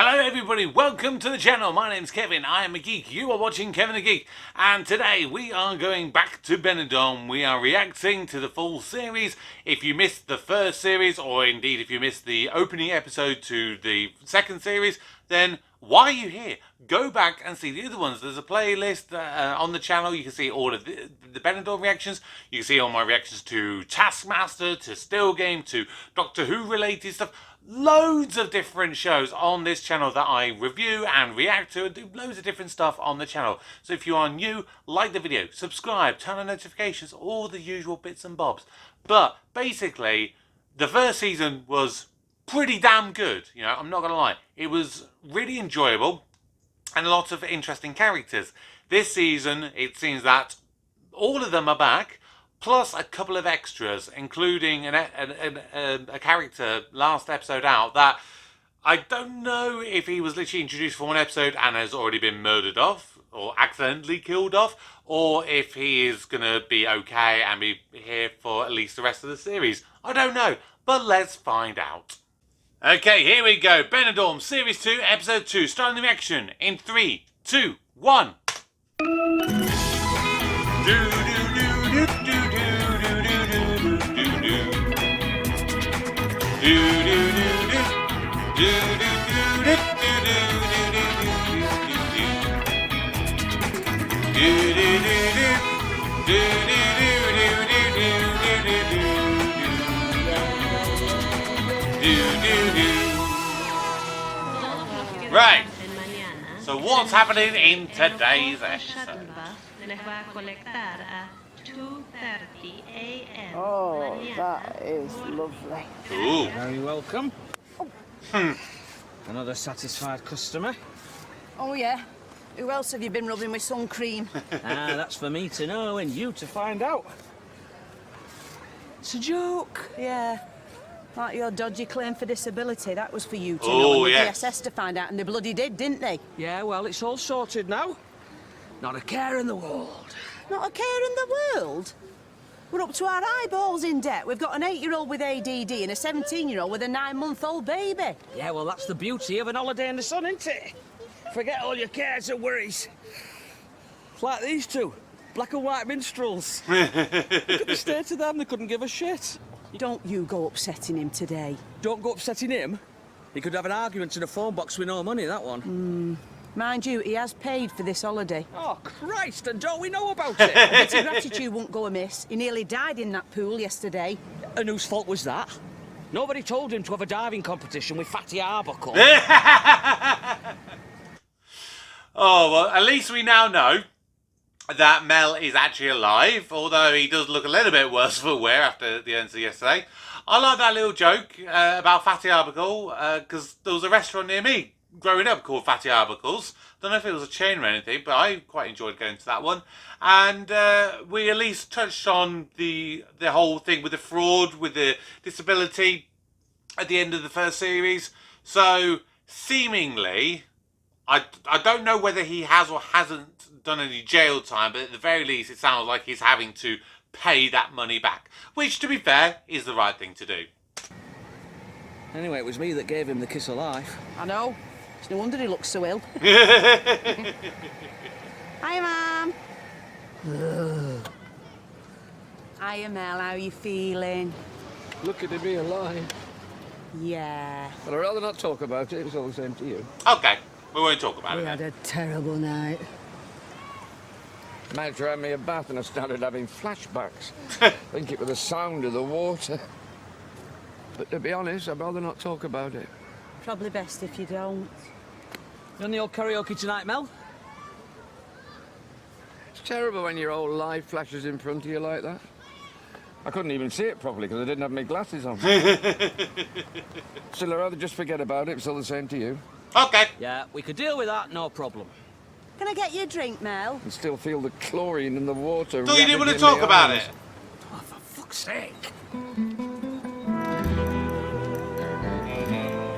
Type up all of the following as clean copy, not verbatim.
Hello everybody, welcome to the channel. My name's Kevin, I am a geek. You are watching Kevin the Geek. And today we are going back to Benidorm. We are reacting to the full series. If you missed the first series, or indeed if you missed the opening episode to the second series, then why are you here? Go back and see the other ones. There's a playlist on the channel. You can see all of the Benidorm reactions. You can see all my reactions to Taskmaster, to Still Game, to Doctor Who related stuff. Loads of different shows on this channel that I review and react to and do loads of different stuff on the channel. So if you are new, like the video, subscribe, turn on notifications, all the usual bits and bobs. But basically, the first season was pretty damn good. You know, I'm not going to lie. It was really enjoyable and lots of interesting characters. This season, it seems that all of them are back. Plus a couple of extras, including a character last episode out that I don't know if he was literally introduced for one episode and has already been murdered off or accidentally killed off, or if he is going to be okay and be here for at least the rest of the series. I don't know, but let's find out. Okay, here we go. Benidorm Series 2, Episode 2, starting the reaction in 3, 2, 1. Right, so what's happening in today's episode? Oh, that is lovely. Ooh. Very welcome. Another satisfied customer. Oh, yeah. Who else have you been rubbing with sun cream? That's for me to know and you to find out. It's a joke. Yeah. Like your dodgy claim for disability, that was for you to know. Oh, And the yes. DSS to find out, and they bloody did, didn't they? Yeah, well, it's all sorted now. Not a care in the world. Not a care in the world. We're up to our eyeballs in debt. We've got an 8-year-old with ADD and a 17-year-old with a 9-month-old baby. Yeah, well, that's the beauty of an holiday in the sun, isn't it? Forget all your cares and worries. It's like these two, black and white minstrels. Look at the state of them, they couldn't give a shit. Don't you go upsetting him today. Don't go upsetting him. He could have an argument in a phone box with no money, that one. Mind you, he has paid for this holiday. Oh, Christ, and don't we know about it? A bit of gratitude won't go amiss. He nearly died in that pool yesterday. And whose fault was that? Nobody told him to have a diving competition with Fatty Arbuckle. Oh, well, at least we now know that Mel is actually alive, although he does look a little bit worse for wear after the events of yesterday. I like that little joke about Fatty Arbuckle, because there was a restaurant near me growing up called Fatty Arbuckles. Don't know if it was a chain or anything, but I quite enjoyed going to that one. And we at least touched on the whole thing with the fraud, with the disability at the end of the first series. So, seemingly, I don't know whether he has or hasn't done any jail time, but at the very least it sounds like he's having to pay that money back, which, to be fair, is the right thing to do. Anyway, it was me that gave him the kiss of life. I know. It's no wonder he looks so ill. Hi, Mum. Hiya, Mel. How are you feeling? Lucky to be alive. Yeah. But I'd rather not talk about it. It's all the same to you. Okay, we won't talk about We it had then. a terrible night. Manager had me a bath and I started having flashbacks. I think it was the sound of the water. But to be honest, I'd rather not talk about it. Probably best if you don't. You on the old karaoke tonight, Mel? It's terrible when your whole life flashes in front of you like that. I couldn't even see it properly because I didn't have my glasses on. Still, I'd rather just forget about it. It's all the same to you. Okay. Yeah, we could deal with that, no problem. Can I get you a drink, Mel? And still feel the chlorine in the water. So you didn't want to ravaging talk my about eyes. it? Oh, for fuck's sake.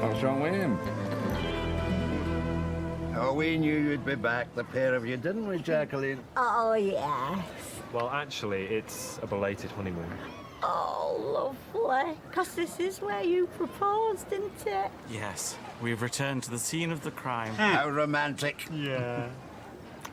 What's wrong with him? Oh, we knew you'd be back, the pair of you, didn't we, Jacqueline? Oh, yes. Well, actually, it's a belated honeymoon. Oh, lovely. Because this is where you proposed, didn't it? Yes. We've returned to the scene of the crime. How romantic. Yeah.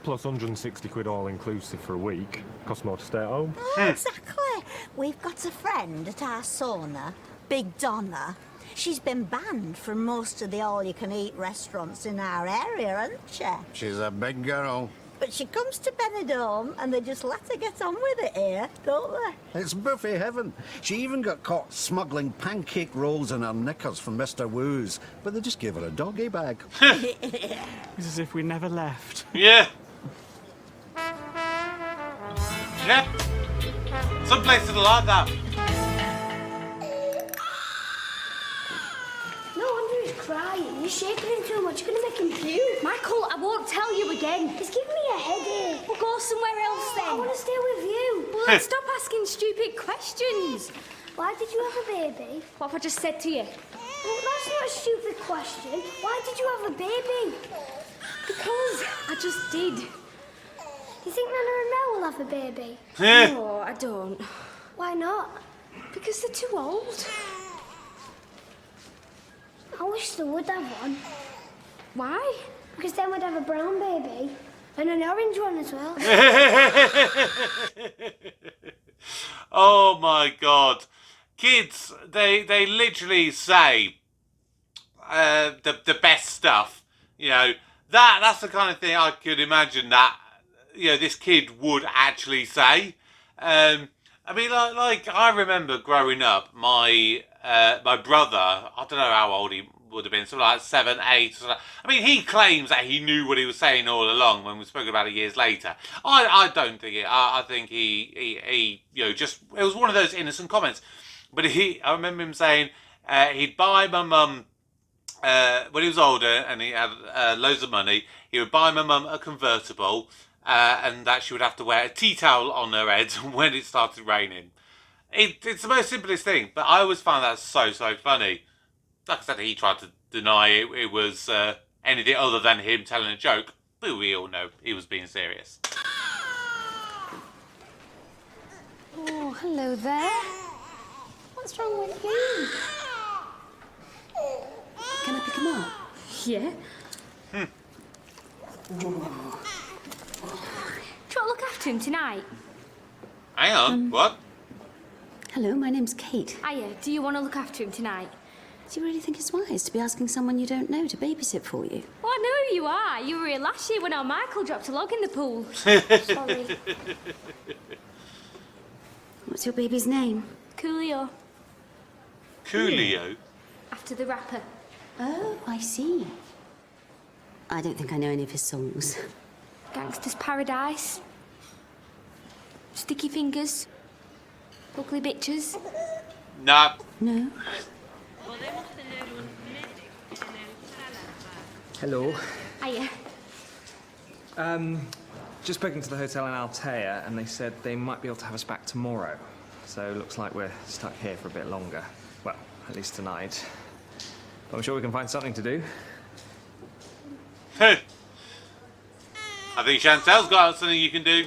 Plus 160 quid all inclusive for a week. Costs more to stay at home. Oh, exactly. We've got a friend at our sauna, Big Donna. She's been banned from most of the all-you-can-eat restaurants in our area, hasn't she? She's a big girl. But she comes to Benidorm and they just let her get on with it here, don't they? It's buffet heaven. She even got caught smuggling pancake rolls in her knickers from Mr. Woo's, but they just gave her a doggy bag. It's as if we never left. Yeah. Yeah. Some places are like that. No wonder he's crying. You're shaking him too much. You're going to make him puke. Michael, I won't tell you again. It's giving me a headache. We'll go somewhere else then. I want to stay with you. Well, stop asking stupid questions. Why did you have a baby? What have I just said to you? Well, that's not a stupid question. Why did you have a baby? Because I just did. You think Nana and Mel will have a baby? No, I don't. Why not? Because they're too old. I wish they would have one. Why? Because then we'd have a brown baby and an orange one as well. Oh my God. Kids, they literally say the best stuff. You know, that's the kind of thing I could imagine that, you know, this kid would actually say. I mean, like I remember growing up, my brother, I don't know how old he would have been, something like 7, 8. I mean, he claims that he knew what he was saying all along when we spoke about it years later. I don't think it. I think he you know, just, it was one of those innocent comments. But I remember him saying he'd buy my mum, when he was older and he had loads of money, he would buy my mum a convertible, and that she would have to wear a tea towel on her head when it started raining. It's the most simplest thing, but I always found that so funny. Like I said, he tried to deny it was anything other than him telling a joke, but we all know he was being serious. Oh, hello there. What's wrong with you? Can I pick him up? Yeah. Do you want to look after him tonight? Hang on, what? Hello, my name's Kate. Hiya, do you want to look after him tonight? Do you really think it's wise to be asking someone you don't know to babysit for you? Well, I know who you are. You were here last year when our Michael dropped a log in the pool. Sorry. What's your baby's name? Coolio. Coolio? After the rapper. Oh, I see. I don't think I know any of his songs. Gangster's Paradise. Sticky Fingers. Ugly Bitches. Nah. No? Hello. Hiya. Just spoken to the hotel in Altea, and they said they might be able to have us back tomorrow. So looks like we're stuck here for a bit longer. Well, at least tonight. But I'm sure we can find something to do. I think Chantel's got something you can do.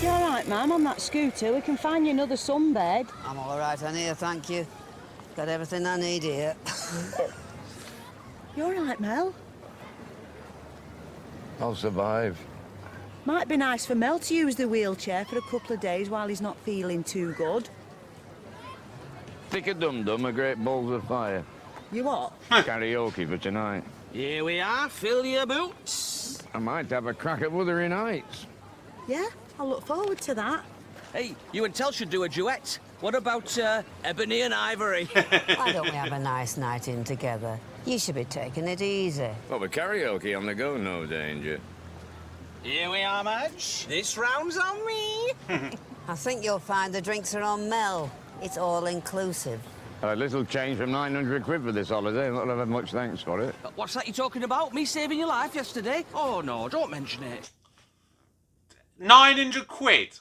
You all right, Mum, on that scooter? We can find you another sunbed. I'm all right, Annie, thank you. Got everything I need here. You all right, Mel? I'll survive. Might be nice for Mel to use the wheelchair for a couple of days while he's not feeling too good. Stick a dum-dum, a great balls of fire. You what? Karaoke for tonight. Here we are, fill your boots. I might have a crack at Wuthering Heights. Yeah, I'll look forward to that. Hey, you and Tel should do a duet. What about Ebony and Ivory? Why don't we have a nice night in together? You should be taking it easy. Well, with karaoke on the go, no danger. Here we are, Madge. This round's on me. I think you'll find the drinks are on Mel. It's all inclusive. A little change from 900 quid for this holiday. Not have had much thanks for it. What's that you're talking about? Me saving your life yesterday? Oh, no, don't mention it. 900 quid.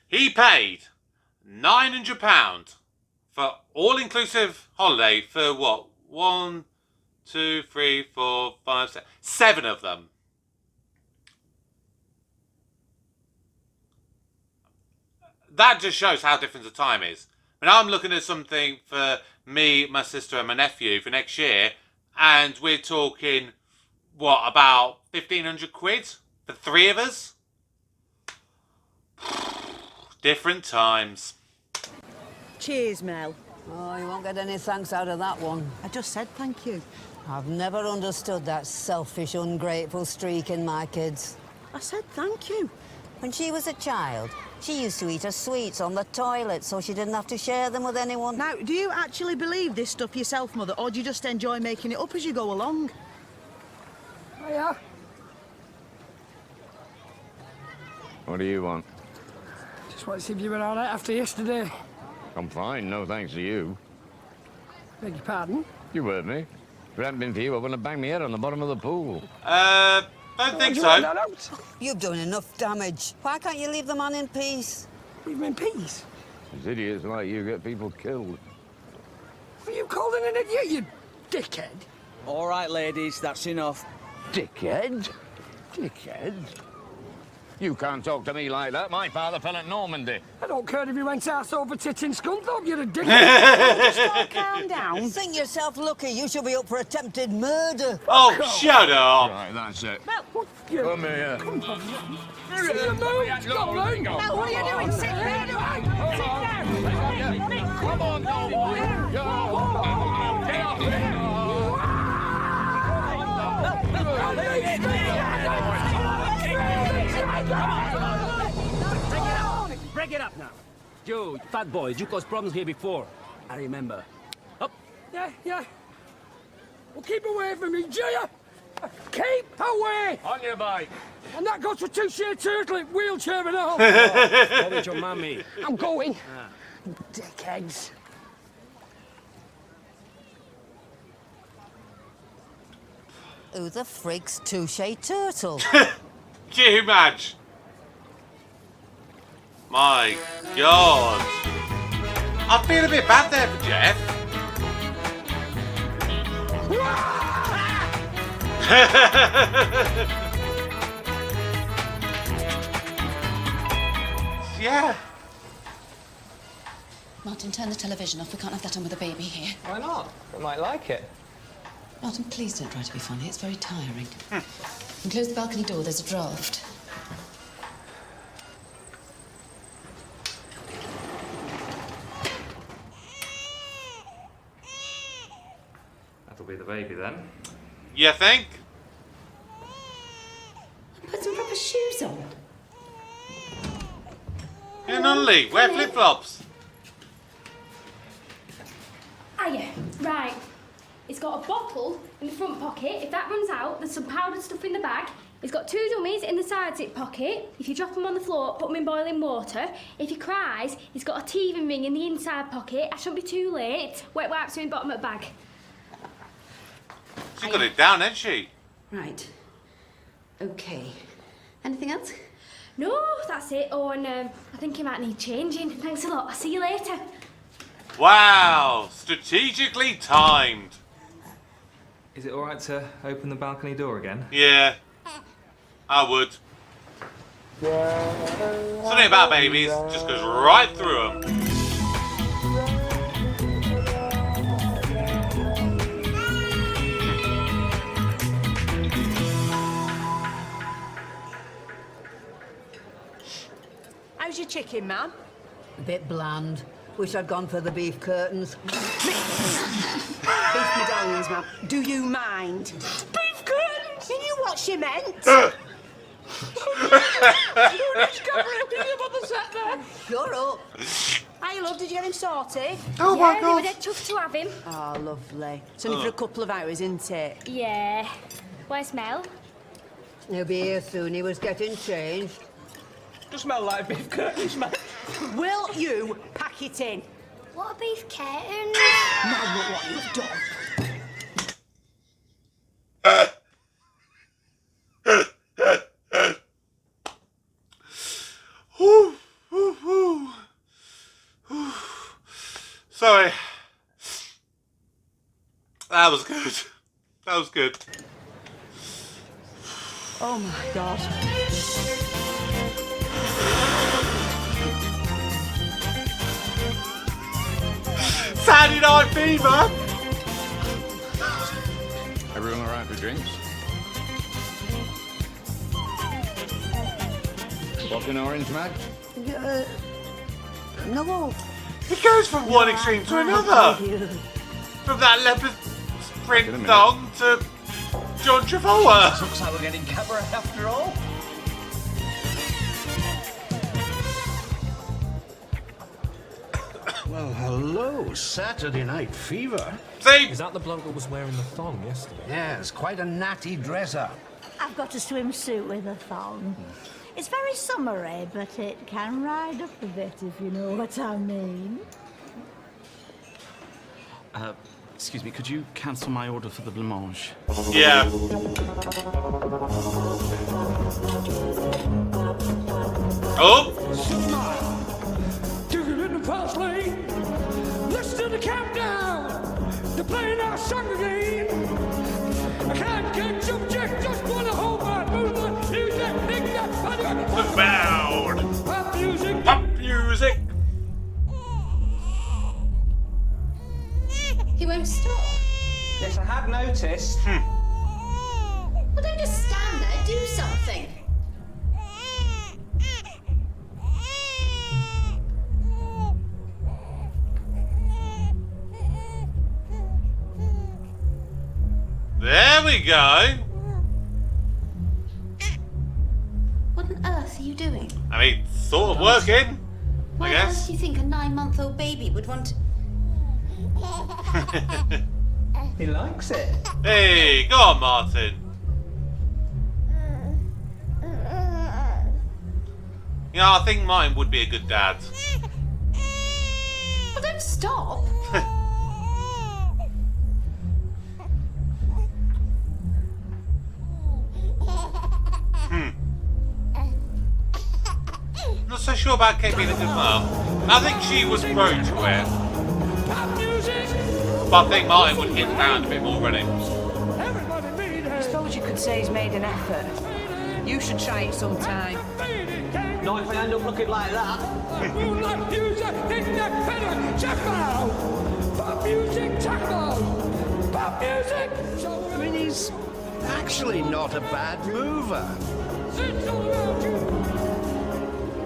He paid £900 for all-inclusive holiday for what? 1, 2, 3, 4, 5, 6, 7 of them. that just shows how different the time is. I mean, I'm looking at something for me, my sister and my nephew for next year, and we're talking, what, about 1,500 quid for 3 of us? Different times. Cheers, Mel. Oh, you won't get any thanks out of that one. I just said thank you. I've never understood that selfish, ungrateful streak in my kids. I said thank you. When she was a child, she used to eat her sweets on the toilet so she didn't have to share them with anyone. Now, do you actually believe this stuff yourself, Mother, or do you just enjoy making it up as you go along? Hiya. What do you want? Just want to see if you were all right after yesterday. I'm fine, no thanks to you. Beg your pardon? You heard me. If it hadn't been for you, I wouldn't have banged my head on the bottom of the pool. Don't think so. You've done enough damage. Why can't you leave the man in peace? Leave him in peace? These idiots like you get people killed. Were you called an idiot, you dickhead? All right, ladies, that's enough. Dickhead? Dickhead? You can't talk to me like that. My father fell at Normandy. I don't care if you went arse over tit in Scunthorpe, you're a dickhead. Just all calm down. Think yourself lucky. You should be up for attempted murder. Oh, shut up. Right, that's it. Mel, Come here. See you move, darling. Mel, what are you doing? Sit down. Sit down. Come on, boy. Break it up now. You fat boys, you caused problems here before. I remember. Up. Yeah. Well, keep away from me, do you? Keep away! On your bike. And that goes for two-share turtle, wheelchair and all. Go with your mommy. I'm going. Dickheads. Who the frig's Touche Turtle? Can you imagine? My God. I feel a bit bad there for Jeff. Yeah. Martin, turn the television off. We can't have that on with a baby here. Why not? I might like it. Martin, please don't try to be funny. It's very tiring. And close the balcony door. There's a draft. That'll be the baby then. You think? Put some proper shoes on. Yeah, Nunley, wear flip-flops. Yeah, right. It's got a bottle in the front pocket. If that runs out, there's some powdered stuff in the bag. It's got 2 dummies in the side zip pocket. If you drop them on the floor, put them in boiling water. If he cries, he's got a teething ring in the inside pocket. I shouldn't be too late. Wet wipes are in the bottom of the bag. She's got it down, hasn't she? Right. Okay. Anything else? No, that's it. Oh, and I think he might need changing. Thanks a lot. I'll see you later. Wow, strategically timed. Is it all right to open the balcony door again? Yeah, I would. Something about babies just goes right through them. How's your chicken, man? A bit bland. Wish I'd gone for the beef curtains. Beef medallions, man. Do you mind? Beef curtains! You knew what she meant. You're up. Hi, love. Did you get him sorted? Oh, my God. They were dead tough to have him. Oh, lovely. It's only for a couple of hours, isn't it? Yeah. Where's Mel? He'll be here soon. He was getting changed. Just smell like beef curtains, man. Will you pack it in? What are beef curtains? Now look what you've done. Sorry. That was good. That was good. Oh my God. Saturday Night Fever. Everyone all right for drinks? Vodka orange, Matt? No. It goes from one extreme to another. From that leopard print thong to John Travolta. Looks like we're getting camera after all. Well, hello, Saturday Night Fever. See? Is that the bloke that was wearing the thong yesterday? Yeah, it's quite a natty dresser. I've got a swimsuit with a thong. It's very summery, but it can ride up a bit, if you know what I mean. Excuse me, could you cancel my order for the blancmange? Yeah. Oh! Ticket in the fast lane. Listen to the countdown. They're playing our song again. I can't get subject, just wanna hold my movement. Music, dig that, Loud. pop music. Pop music. He won't stop. Yes, I have noticed. Well, don't just stand there. Do something. There we go. What on earth are you doing? I mean, sort of working, Why I on earth guess. do you think a 9-month-old baby would want to... He likes it. Hey, go on, Martin. You know, I think Martin would be a good dad. Well, don't stop. Not so sure about Kate being a good mum. I think she was prone to it. But I think Martin would hit the ground a bit more running. I suppose you could say he's made an effort. You should try it sometime. Not if I end up looking like that. Moonlight music, dig that pedal, check out. Pop music, taco. Pop music. I mean, he's actually not a bad mover. It's all around you.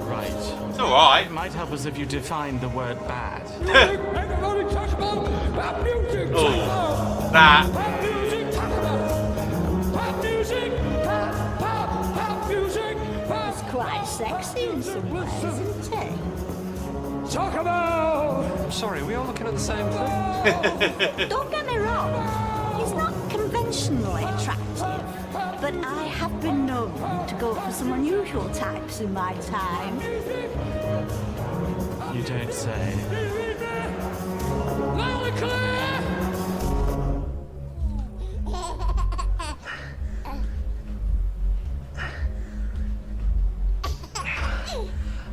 Right. It's alright. It might help us if you define the word bad. Everybody touch about pop music, Oh, taco. that. Pop music, taco. Pop music, pop music, pop. It's quite sexy in some ways, isn't it? Talk about. I'm sorry, are we all looking at the same thing? Don't get me wrong, he's not conventionally attractive, but I have been known to go for some unusual types in my time. You don't say. Loud and clear.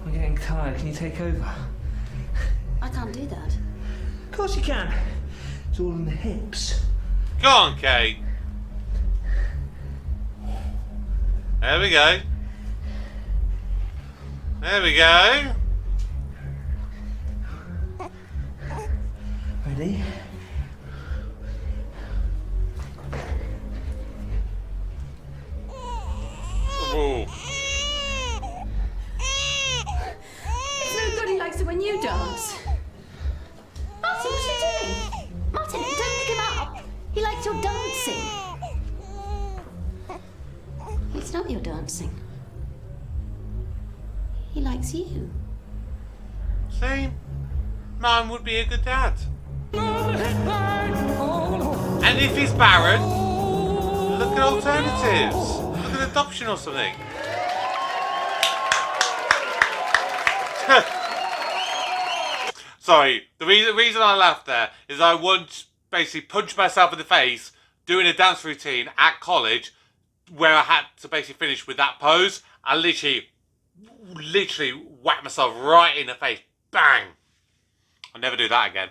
I'm getting tired. Can you take over? I can't do that. Of course you can. It's all in the hips. Go on, Kate. There we go. There we go. Ready? Ooh. It's no good he likes it when you dance. Martin, what's he doing? Martin, don't pick him up. He likes your dancing. It's not your dancing. He likes you. See? Mine would be a good dad. And if he's barren, look at alternatives. Look at adoption or something. Sorry, the reason I laughed there is I once basically punched myself in the face doing a dance routine at college where I had to basically finish with that pose. I literally whacked myself right in the face. Bang! I'll never do that again.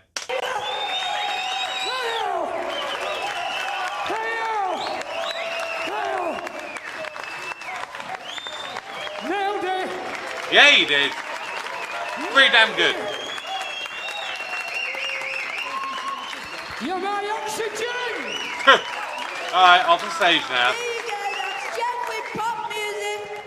Nailed it. Yeah, you did. Pretty damn good. You're my oxygen! Alright, off the stage now. There you go, that's Jen with pop music.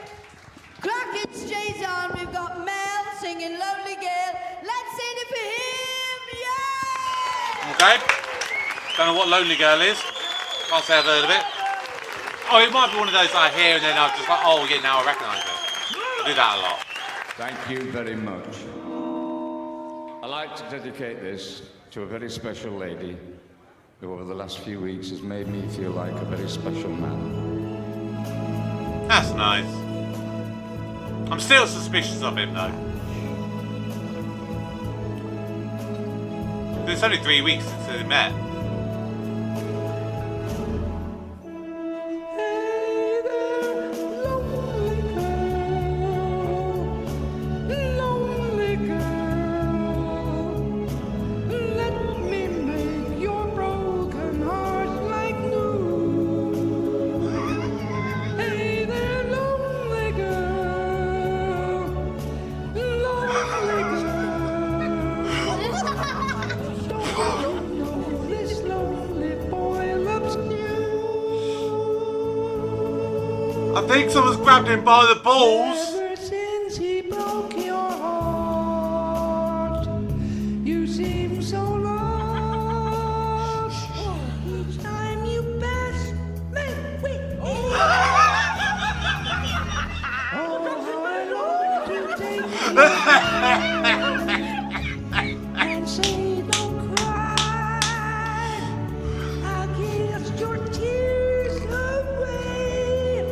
Clacket stays on, we've got Mel singing Lonely Girl. Let's sing it for him, yeah! Okay. Don't know what Lonely Girl is. Can't say I've heard of it. Oh, it might be one of those I hear and then I'm just like, oh yeah, now I recognise it. I do that a lot. Thank you very much. I'd like to dedicate this to a very special lady who over the last few weeks has made me feel like a very special man. That's nice. I'm still suspicious of him though. It's only 3 weeks since they met. I think someone's grabbed him by the balls. Ever since he broke your heart, you seem so lost. Each time you pass, man, wait. Oh, how I long to take you and say don't cry. I'll kiss your tears away.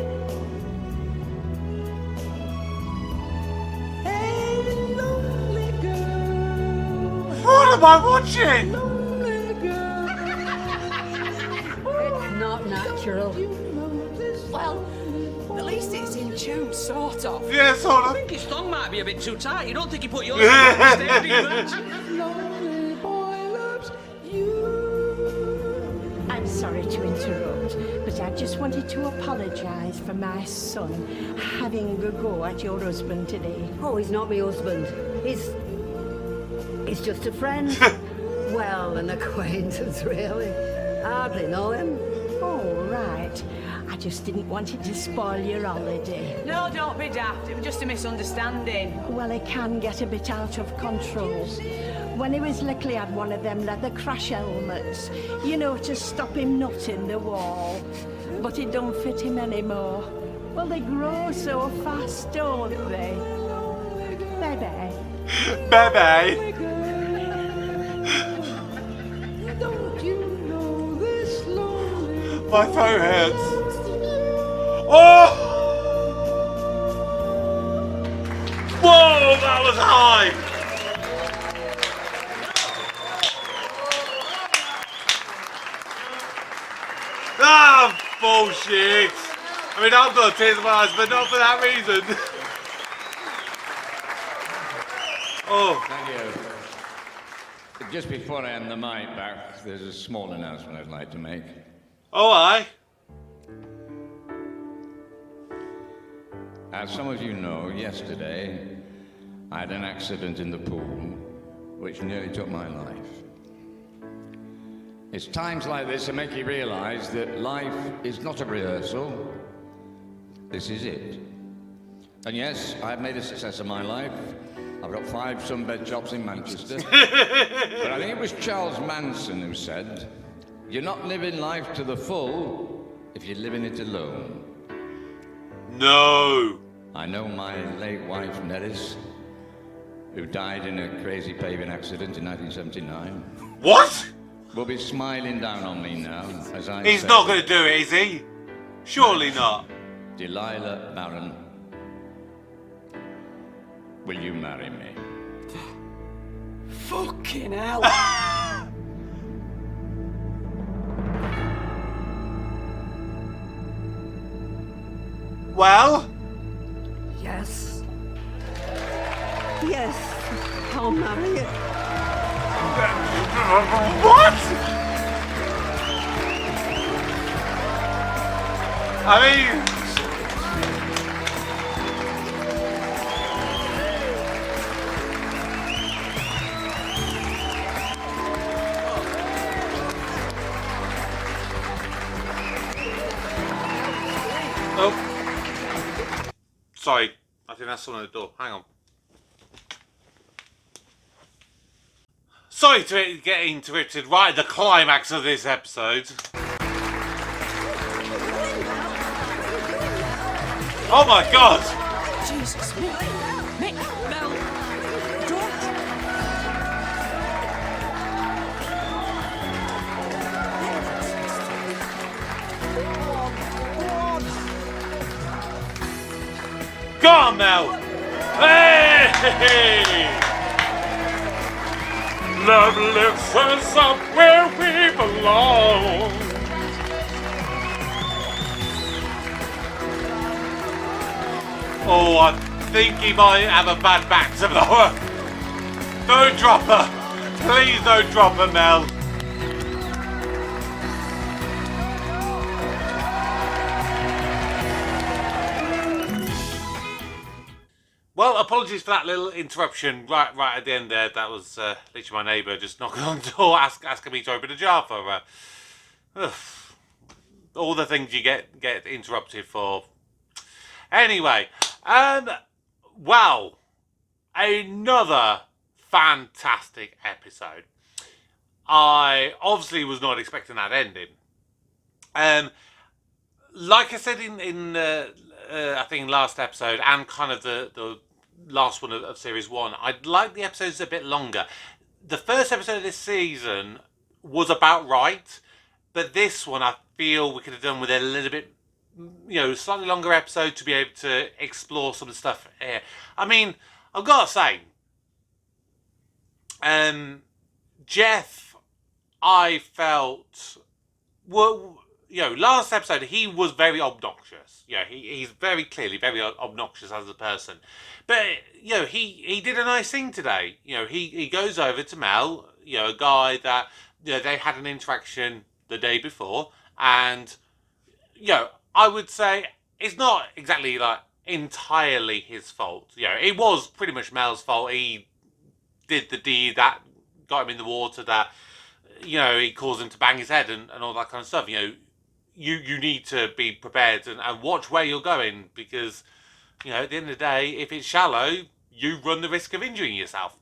What am I watching? It's not natural. Well, at least it's in tune, sort of. Yeah, sort I of. think his tongue might be a bit too tight. You don't think he put yours on the stage, do you, Matt? Lonely boy loves you. I'm sorry to interrupt, but I just wanted to apologise for my son having a go at your husband today. Oh, he's not my husband. He's just a friend. Well, an acquaintance, really. Hardly know him. Oh, right. I just didn't want it to spoil your holiday. No, don't be daft. It was just a misunderstanding. Well, it can get a bit out of control. When he was little, he had one of them leather crash helmets, you know, to stop him nutting the wall. But it don't fit him anymore. Well, they grow so fast, don't they? Bye-bye. Bye-bye. Don't you know this lonely My throat hurts. Oh! Whoa, that was high! Ah, bullshit! I mean, I've got tears in my eyes, but not for that reason. Oh. Thank you. Just before I hand the mic back, there's a small announcement I'd like to make. Oh, aye. As some of you know, yesterday I had an accident in the pool which nearly took my life. It's times like this that make you realize that life is not a rehearsal. This is it. And yes, I've made a success of my life. I've got 5 sunbed shops in Manchester. But I think it was Charles Manson who said, you're not living life to the full if you're living it alone. No. I know my late wife, Neris, who died in a crazy paving accident in 1979. What? Will be smiling down on me now as I He's say, not going to do it, is he? Surely not. Delilah Barron, will you marry me? Fucking hell. Well? Yes. Yes, I'll marry you. What? I mean... Sorry, I think that's someone at the door. Hang on. Sorry to get interrupted right at the climax of this episode. Oh my god! Jesus, Mick, Mel, don't. Go on, Mel! Hey! Love lifts us up where we belong. Oh, I think he might have a bad back tomorrow. Don't drop her. Please don't drop her, Mel. Well, apologies for that little interruption right at the end there. That was literally my neighbour just knocking on the door asking me to open a jar for all the things you get interrupted for. Anyway, wow, another fantastic episode. I obviously was not expecting that ending. Like I said in I think last episode and kind of the last one of series 1, I'd like the episodes a bit longer. The first episode of this season was about right, but this one I feel we could have done with a little bit, slightly longer episode to be able to explore some of the stuff here. I mean, I've got to say, Jeff, I felt, last episode he was very obnoxious. He's very clearly very obnoxious as a person. But, he did a nice thing today. He goes over to Mel, a guy that, they had an interaction the day before. And, I would say it's not exactly like entirely his fault. It was pretty much Mel's fault. He did the deed that got him in the water, that, he caused him to bang his head and all that kind of stuff. You need to be prepared and watch where you're going, because, at the end of the day, if it's shallow, you run the risk of injuring yourself.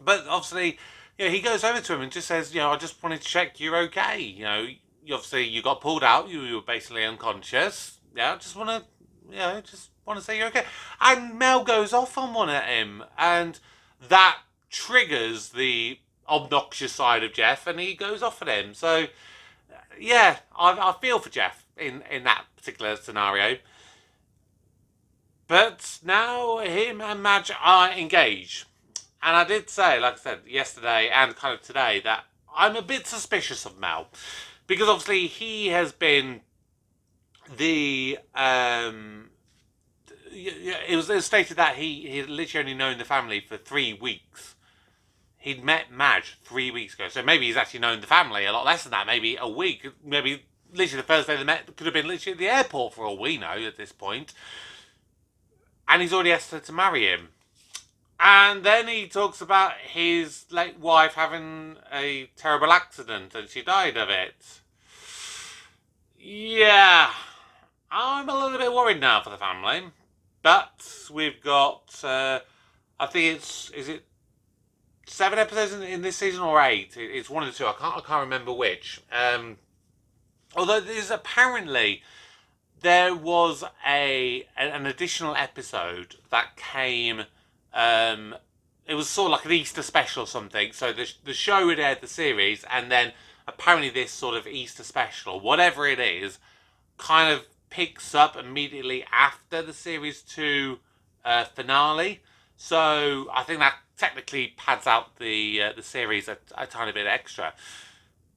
But obviously, he goes over to him and just says, I just wanted to check you're okay. Obviously you got pulled out, you were basically unconscious. I just want to say you're okay. And Mel goes off on one at him, and that triggers the obnoxious side of Jeff, and he goes off at him. So, yeah, I feel for Jeff in that particular scenario. But now him and Madge are engaged. And I did say, like I said, yesterday and kind of today, that I'm a bit suspicious of Mel. Because obviously he has been the... it was stated that he had literally only known the family for 3 weeks. He'd met Madge 3 weeks ago. So maybe he's actually known the family a lot less than that. Maybe a week. Maybe literally the first day they met could have been literally at the airport for all we know at this point. And he's already asked her to marry him. And then he talks about his late wife having a terrible accident and she died of it. Yeah, I'm a little bit worried now for the family. But we've got, I think is it 7 episodes in this season or 8? It's one of the two. I can't remember which. Although there's apparently... there was an additional episode that came... it was sort of like an Easter special or something. So the show had aired the series, and then apparently this sort of Easter special, whatever it is, kind of picks up immediately after the series 2 finale. So I think that technically pads out the series a tiny bit extra.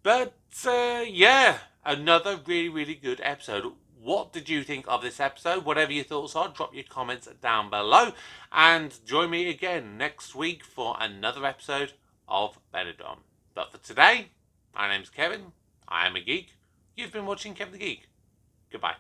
But yeah, another really, really good episode. What did you think of this episode? Whatever your thoughts are, drop your comments down below. And join me again next week for another episode of Benidorm. But for today, my name's Kevin. I am a geek. You've been watching Kevin the Geek. Goodbye.